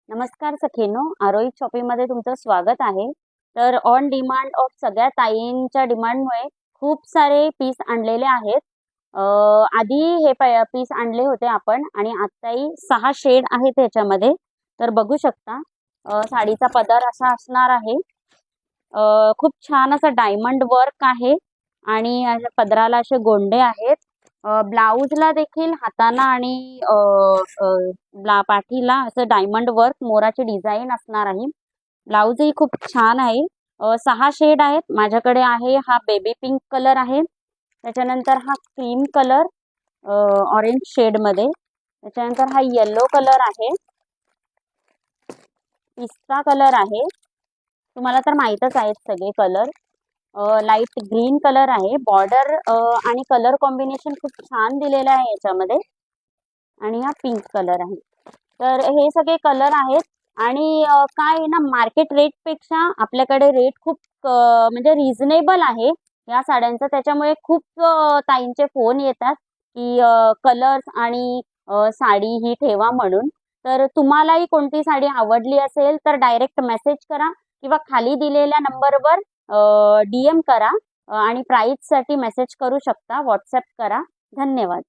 नमस्कार सखीनो, आरोही शॉपिंगमध्ये तुमचं स्वागत आहे. तर ऑन डिमांड ऑफ सगळ्या ताईंच्या डिमांडमुळे खूप सारे पीस आणलेले आहेत. आधी हे पीस आणले होते आपण आणि आत्ताही 6 शेड आहेत त्याच्यामध्ये. तर बघू शकता साडीचा पदर असा असणार आहे. खूप छान असं डायमंड वर्क आहे आणि पदराला असे गोंडे आहेत. ब्लाऊजला देखील हाताना आणि पाठीला असं डायमंड वर्क मोराची डिझाईन असणार आहे. ब्लाऊजही खूप छान आहे. 6 शेड आहेत. माझ्याकडे आहे हा बेबी पिंक कलर आहे. त्याच्यानंतर हा क्रीम कलर ऑरेंज शेडमध्ये. त्याच्यानंतर हा येलो कलर आहे. पिस्ता कलर आहे. तुम्हाला तर माहीतच आहेत सगळे कलर. लाईट ग्रीन कलर आहे. बॉर्डर आणि कलर कॉम्बिनेशन खूप छान दिलेलं आहे याच्यामध्ये. आणि हा पिंक कलर आहे. तर हे सगळे कलर आहेत आणि काय आहे ना, मार्केट रेटपेक्षा आपल्याकडे रेट खूप म्हणजे रिझनेबल आहे या साड्यांचा. त्याच्यामुळे खूप ताईंचे फोन येतात की कलर्स आणि साडी ही ठेवा म्हणून. तर तुम्हालाही कोणती साडी आवडली असेल तर डायरेक्ट मेसेज करा किंवा खाली दिलेल्या नंबरवर DM करा आणि प्राईससाठी मेसेज करू शकता, व्हॉट्सअप करा. धन्यवाद.